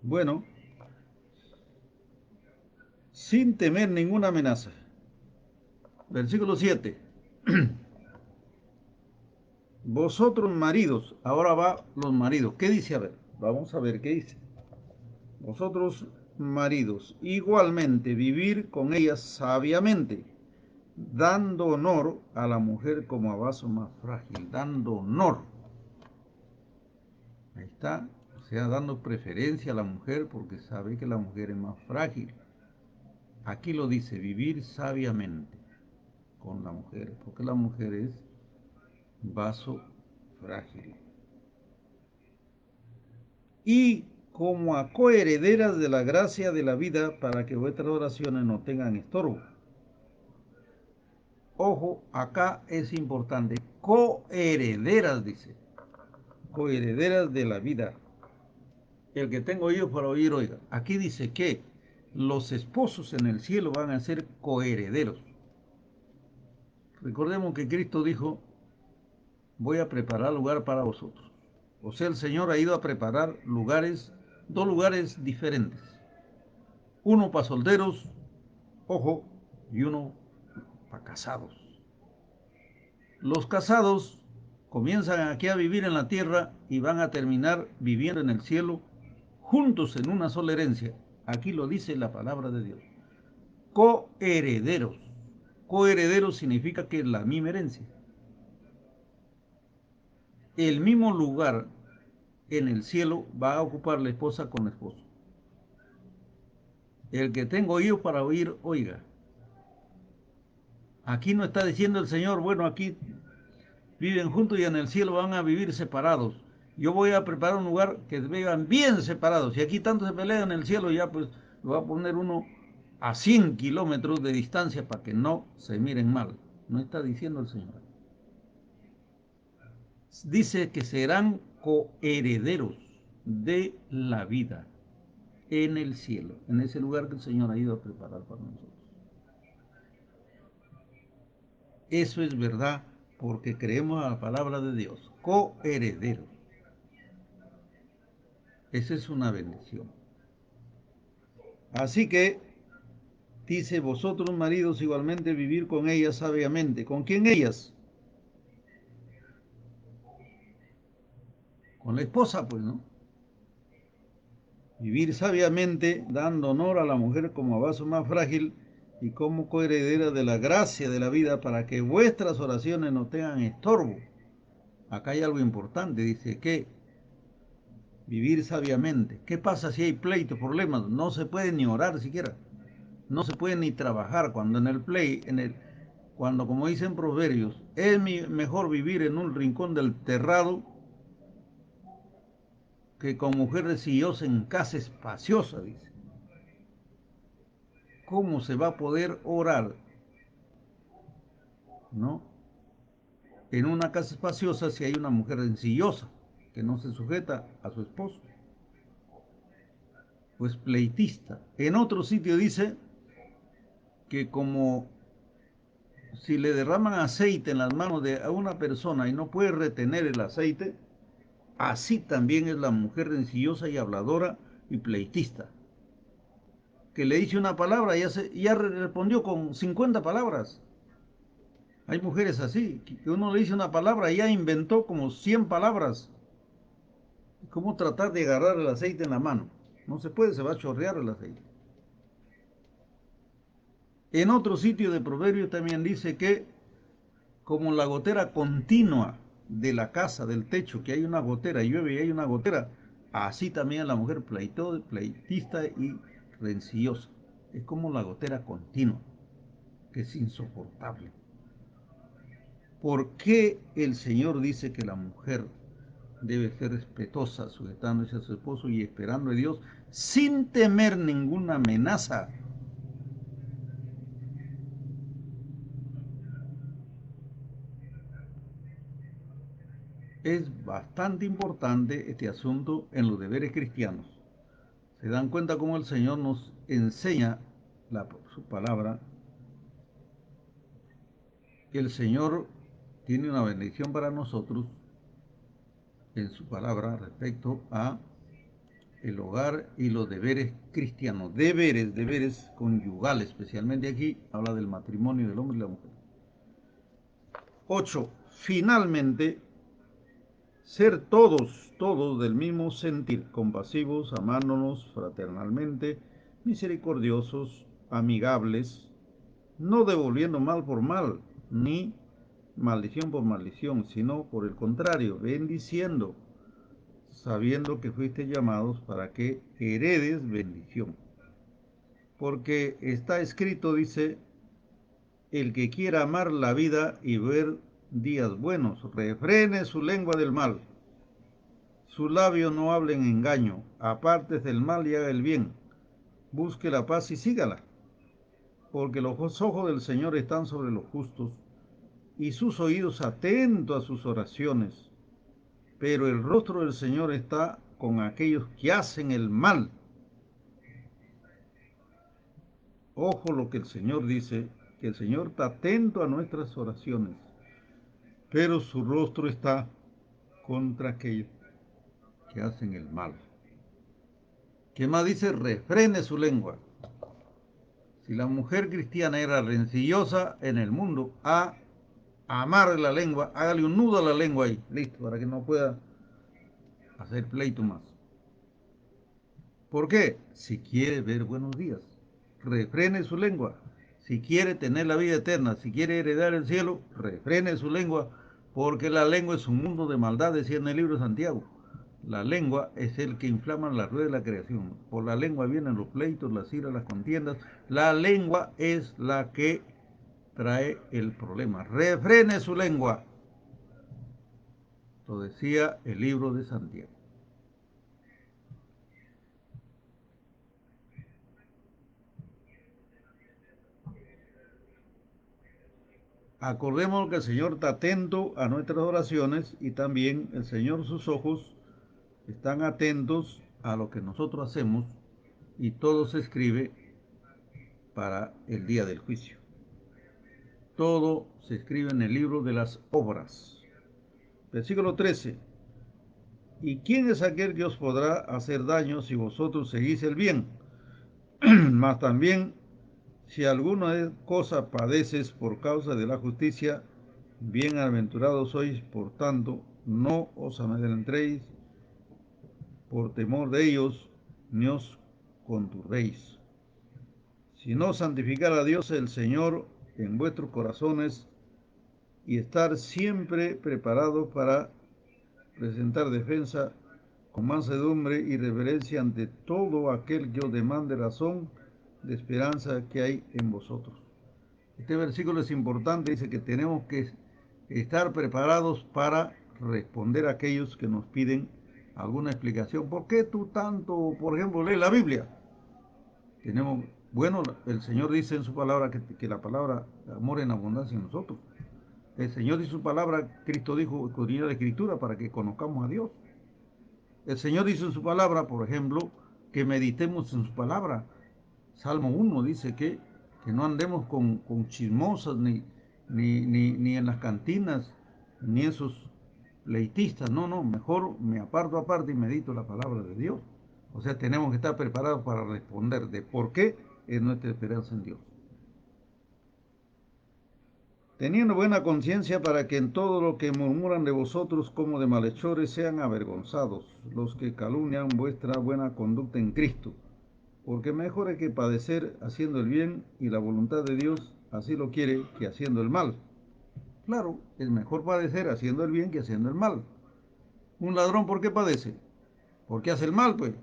Bueno, sin temer ninguna amenaza. Versículo 7. Vosotros maridos, ahora va los maridos. ¿Qué dice? A ver, vamos a ver qué dice. Vosotros maridos, igualmente vivir con ellas sabiamente, dando honor a la mujer como a vaso más frágil, dando honor. Ahí está, o sea, dando preferencia a la mujer porque sabe que la mujer es más frágil. Aquí lo dice, vivir sabiamente con la mujer, porque la mujer es vaso frágil. Y como a coherederas de la gracia de la vida, para que vuestras oraciones no tengan estorbo. Ojo, acá es importante, coherederas, dice, coherederas de la vida. El que tengo oídos para oír, oiga. Aquí dice que los esposos en el cielo van a ser coherederos. Recordemos que Cristo dijo, voy a preparar lugar para vosotros. O sea, el Señor ha ido a preparar lugares, dos lugares diferentes. Uno para solteros Ojo, y uno para casados. Los casados comienzan aquí a vivir en la tierra y van a terminar viviendo en el cielo juntos en una sola herencia. Aquí lo dice la palabra de Dios. Coherederos. Coherederos significa que es la misma herencia. El mismo lugar en el cielo va a ocupar la esposa con el esposo. El que tenga oídos para oír, oiga. Aquí no está diciendo el Señor, bueno, aquí viven juntos y en el cielo van a vivir separados. Yo voy a preparar un lugar que vivan bien separados. Y aquí tanto se pelean en el cielo, ya pues lo va a poner uno a 100 kilómetros de distancia para que no se miren mal. No está diciendo el Señor. Dice que serán coherederos de la vida en el cielo, en ese lugar que el Señor ha ido a preparar para nosotros. Eso es verdad porque creemos a la palabra de Dios. Coherederos. Esa es una bendición. Así que dice, vosotros maridos igualmente vivir con ellas sabiamente. ¿Con quién ellas? Con la esposa, pues, ¿no? Vivir sabiamente, dando honor a la mujer como a vaso más frágil y como coheredera de la gracia de la vida, para que vuestras oraciones no tengan estorbo. Acá hay algo importante, dice que vivir sabiamente. ¿Qué pasa si hay pleitos, problemas? No se puede ni orar siquiera. No se puede ni trabajar cuando cuando como dicen proverbios, es mejor vivir en un rincón del terrado que con mujer resillosa en casa espaciosa, dice. ¿Cómo se va a poder orar, no? En una casa espaciosa si hay una mujer rencillosa que no se sujeta a su esposo, pues pleitista. En otro sitio dice que como si le derraman aceite en las manos de una persona y no puede retener el aceite, así también es la mujer rencillosa y habladora y pleitista. Que le dice una palabra y ya respondió con 50 palabras. Hay mujeres así, que uno le dice una palabra y ya inventó como 100 palabras. ¿Cómo tratar de agarrar el aceite en la mano? No se puede, se va a chorrear el aceite. En otro sitio de Proverbios también dice que como la gotera continua de la casa, del techo, que hay una gotera, llueve y hay una gotera, así también la mujer pleitista y rencillosa. Es como la gotera continua, que es insoportable. ¿Por qué el Señor dice que la mujer debe ser respetuosa, sujetándose a su esposo y esperando a Dios sin temer ninguna amenaza? Es bastante importante este asunto en los deberes cristianos. Se dan cuenta cómo el Señor nos enseña su palabra. El Señor tiene una bendición para nosotros en su palabra respecto a el hogar y los deberes cristianos. Deberes conyugales, especialmente aquí habla del matrimonio del hombre y la mujer. 8. Finalmente, ser todos del mismo sentir, compasivos, amándonos fraternalmente, misericordiosos, amigables, no devolviendo mal por mal, ni maldición por maldición, sino por el contrario, bendiciendo, sabiendo que fuiste llamados para que heredes bendición. Porque está escrito, dice, el que quiera amar la vida y ver días buenos, refrene su lengua del mal, sus labios no hablen engaño, apartes del mal y haga el bien, busque la paz y sígala, porque los ojos del Señor están sobre los justos y sus oídos atentos a sus oraciones, pero el rostro del Señor está con aquellos que hacen el mal. Ojo lo que el Señor dice, que el Señor está atento a nuestras oraciones, pero su rostro está contra aquellos que hacen el mal. ¿Qué más dice? Refrene su lengua. Si la mujer cristiana era rencillosa en el mundo, amarre la lengua, hágale un nudo a la lengua ahí, listo, para que no pueda hacer pleito más. ¿Por qué? Si quiere ver buenos días, refrene su lengua. Si quiere tener la vida eterna, si quiere heredar el cielo, refrene su lengua, porque la lengua es un mundo de maldad, decía en el libro de Santiago. La lengua es el que inflama la rueda de la creación. Por la lengua vienen los pleitos, las iras, las contiendas. La lengua es la que trae el problema. Refrene su lengua. Lo decía el libro de Santiago. Acordemos que el Señor está atento a nuestras oraciones y también el Señor, sus ojos están atentos a lo que nosotros hacemos, y todo se escribe para el día del juicio. Todo se escribe en el libro de las obras. Versículo 13. ¿Y quién es aquel que os podrá hacer daño si vosotros seguís el bien? Mas también, si alguna cosa padeces por causa de la justicia, bienaventurados sois. Por tanto, no os amedrentéis por temor de ellos, ni os conturbéis, sino santificar a Dios el Señor en vuestros corazones, y estar siempre preparados para presentar defensa con mansedumbre y reverencia ante todo aquel que os demande razón de esperanza que hay en vosotros. Este versículo es importante, dice que tenemos que estar preparados para responder a aquellos que nos piden alguna explicación. ¿Por qué tú tanto, por ejemplo, lees la Biblia? Tenemos, bueno, el Señor dice en su palabra que la palabra mora en abundancia en nosotros. El Señor dice su palabra, Cristo dijo, escudriñad la Escritura para que conozcamos a Dios. El Señor dice en su palabra, por ejemplo, que meditemos en su palabra. Salmo 1 dice que no andemos con chismosas, ni en las cantinas, ni esos leitistas. No, no, mejor me aparto aparte y medito la palabra de Dios. O sea, tenemos que estar preparados para responder de por qué es nuestra esperanza en Dios. Teniendo buena conciencia, para que en todo lo que murmuran de vosotros como de malhechores sean avergonzados los que calumnian vuestra buena conducta en Cristo. Porque mejor hay que padecer haciendo el bien, y la voluntad de Dios así lo quiere, que haciendo el mal. Claro, es mejor padecer haciendo el bien que haciendo el mal. Un ladrón, ¿por qué padece? Porque hace el mal, pues.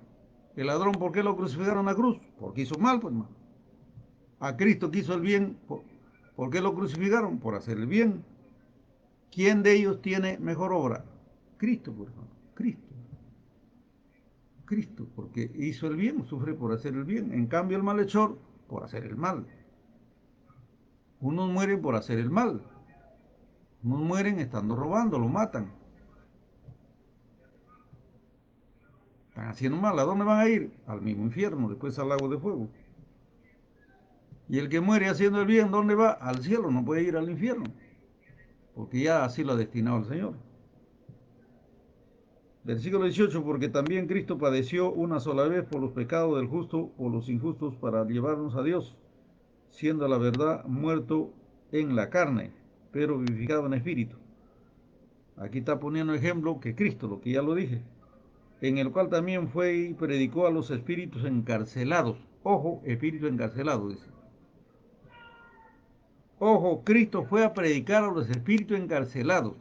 El ladrón, ¿por qué lo crucificaron a la cruz? Porque hizo mal, pues, hermano. A Cristo que hizo el bien, ¿por qué lo crucificaron? Por hacer el bien. ¿Quién de ellos tiene mejor obra? Cristo, por favor. Cristo. Cristo, porque hizo el bien, sufre por hacer el bien. En cambio, el malhechor, por hacer el mal. Unos mueren por hacer el mal. Unos mueren estando robando, lo matan. Están haciendo mal. ¿A dónde van a ir? Al mismo infierno, después al lago de fuego. Y el que muere haciendo el bien, ¿dónde va? Al cielo, no puede ir al infierno, porque ya así lo ha destinado el Señor. Versículo 18, porque también Cristo padeció una sola vez por los pecados del justo, por los injustos, para llevarnos a Dios, siendo la verdad muerto en la carne, pero vivificado en espíritu. Aquí está poniendo ejemplo que Cristo, lo que ya lo dije, en el cual también fue y predicó a los espíritus encarcelados. Ojo, espíritu encarcelado, dice. Ojo, Cristo fue a predicar a los espíritus encarcelados.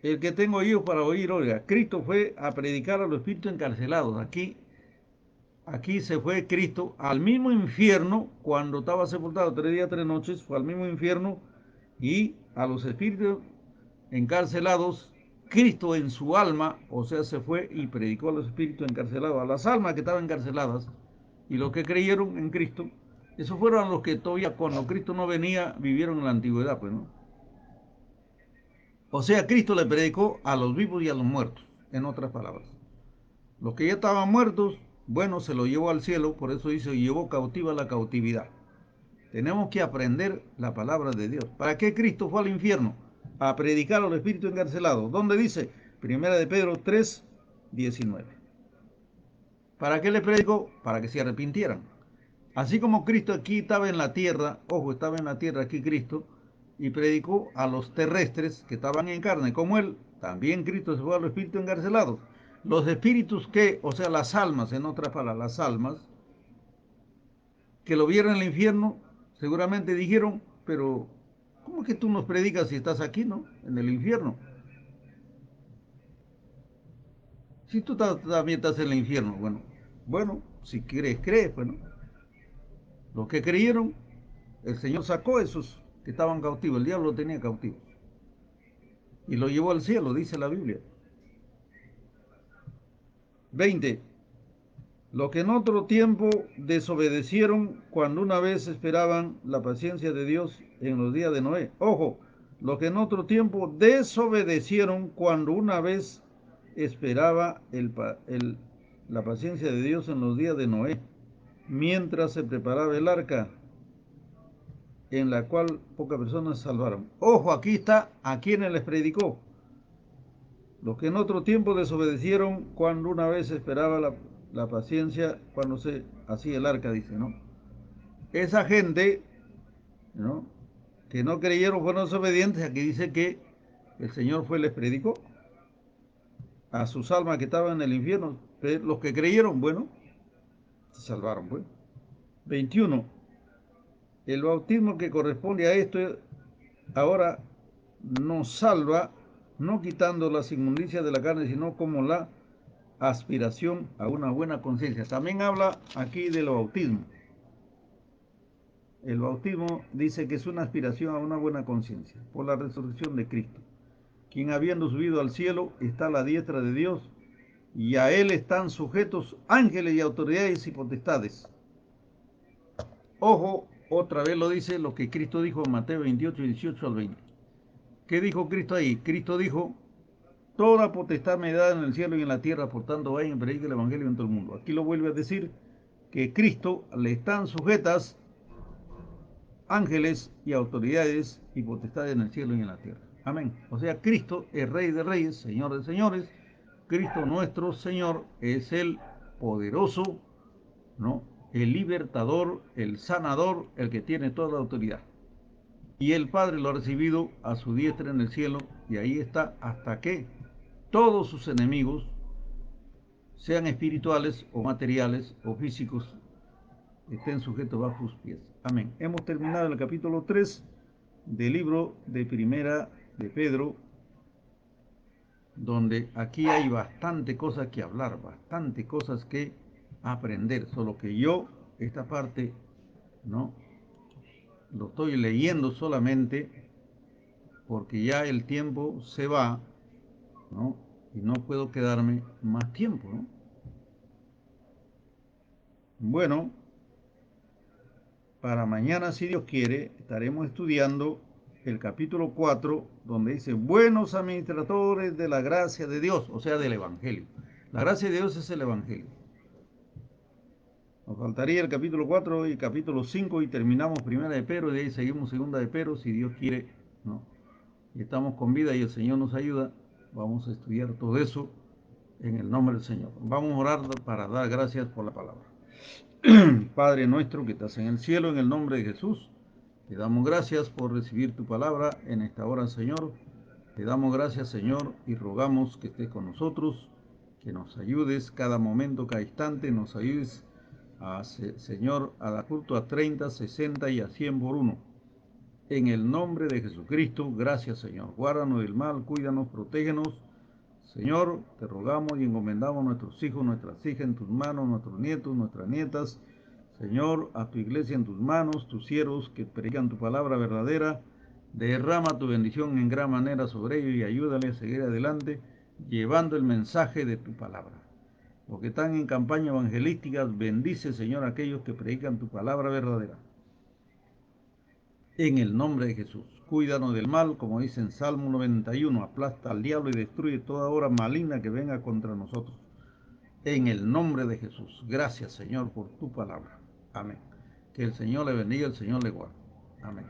El que tengo oídos para oír, oiga. Cristo fue a predicar a los espíritus encarcelados. Aquí se fue Cristo al mismo infierno, cuando estaba sepultado 3 días, 3 noches, fue al mismo infierno, y a los espíritus encarcelados, Cristo en su alma, o sea, se fue y predicó a los espíritus encarcelados, a las almas que estaban encarceladas, y los que creyeron en Cristo, esos fueron los que todavía cuando Cristo no venía, vivieron en la antigüedad, pues, ¿no? O sea, Cristo le predicó a los vivos y a los muertos, en otras palabras. Los que ya estaban muertos, bueno, se lo llevó al cielo, por eso dice, llevó cautiva la cautividad. Tenemos que aprender la palabra de Dios. ¿Para qué Cristo fue al infierno? A predicar a los espíritus encarcelados. ¿Dónde dice? Primera de Pedro 3:19. ¿Para qué les predicó? Para que se arrepintieran. Así como Cristo aquí estaba en la tierra, ojo, estaba en la tierra aquí Cristo, y predicó a los terrestres que estaban en carne, como él, también Cristo se fue a los espíritus encarcelados. Los espíritus que, o sea, las almas, en otras palabras, las almas, que lo vieron en el infierno, seguramente dijeron, pero ¿cómo es que tú nos predicas si estás aquí, no? En el infierno. Si tú también estás en el infierno, bueno, si crees, crees, bueno. Los que creyeron, el Señor sacó a esos que estaban cautivos, el diablo lo tenía cautivo y lo llevó al cielo, dice la Biblia. 20. Los que en otro tiempo desobedecieron cuando una vez esperaban la paciencia de Dios en los días de Noé. Ojo, los que en otro tiempo desobedecieron cuando una vez esperaba la paciencia de Dios en los días de Noé, mientras se preparaba el arca, en la cual pocas personas se salvaron. Ojo, aquí está a quienes les predicó. Los que en otro tiempo desobedecieron cuando una vez esperaba la paciencia, cuando se hacía el arca, dice, ¿no? Esa gente, ¿no? Que no creyeron, fueron desobedientes, aquí dice que el Señor fue les predicó a sus almas que estaban en el infierno. Pero los que creyeron, bueno, se salvaron, pues. 21. El bautismo que corresponde a esto ahora nos salva, no quitando las inmundicias de la carne, sino como la aspiración a una buena conciencia. También habla aquí del bautismo. El bautismo dice que es una aspiración a una buena conciencia por la resurrección de Cristo, quien habiendo subido al cielo está a la diestra de Dios y a él están sujetos ángeles y autoridades y potestades. Ojo, otra vez lo dice lo que Cristo dijo en Mateo 28, 18 al 20. ¿Qué dijo Cristo ahí? Cristo dijo, toda potestad me da en el cielo y en la tierra, por tanto vayan y prediquen el evangelio en todo el mundo. Aquí lo vuelve a decir que Cristo le están sujetas ángeles y autoridades y potestades en el cielo y en la tierra. Amén. O sea, Cristo es Rey de Reyes, Señor de Señores. Cristo nuestro Señor es el poderoso, ¿no? El libertador, el sanador, el que tiene toda la autoridad. Y el Padre lo ha recibido a su diestra en el cielo y ahí está hasta que todos sus enemigos, sean espirituales o materiales o físicos, estén sujetos bajo sus pies. Amén. Hemos terminado el capítulo 3 del libro de Primera de Pedro, donde aquí hay bastante cosas que hablar, bastante cosas que aprender, solo que yo esta parte no lo estoy leyendo solamente porque ya el tiempo se va, ¿no? Y no puedo quedarme más tiempo, ¿no? Bueno, para mañana, si Dios quiere, estaremos estudiando el capítulo 4, donde dice, buenos administradores de la gracia de Dios, o sea, del Evangelio. La gracia de Dios es el Evangelio. Nos faltaría el capítulo 4 y capítulo 5 y terminamos primera de Pedro y de ahí seguimos segunda de Pedro, si Dios quiere, ¿no? Y estamos con vida y el Señor nos ayuda. Vamos a estudiar todo eso en el nombre del Señor. Vamos a orar para dar gracias por la palabra. Padre nuestro que estás en el cielo, en el nombre de Jesús, te damos gracias por recibir tu palabra en esta hora, Señor. Te damos gracias, Señor, y rogamos que estés con nosotros, que nos ayudes cada momento, cada instante, nos ayudes, Señor, a dar culto a 30, 60 y a 100 por uno. En el nombre de Jesucristo, gracias, Señor. Guárdanos del mal, cuídanos, protégenos. Señor, te rogamos y encomendamos a nuestros hijos, nuestras hijas en tus manos, nuestros nietos, nuestras nietas. Señor, a tu iglesia en tus manos, tus siervos que predican tu palabra verdadera. Derrama tu bendición en gran manera sobre ellos y ayúdale a seguir adelante llevando el mensaje de tu palabra. Los que están en campaña evangelística, bendice, Señor, a aquellos que predican tu palabra verdadera. En el nombre de Jesús, cuídanos del mal, como dice en Salmo 91, aplasta al diablo y destruye toda obra maligna que venga contra nosotros. En el nombre de Jesús, gracias, Señor, por tu palabra. Amén. Que el Señor le bendiga, el Señor le guarde. Amén.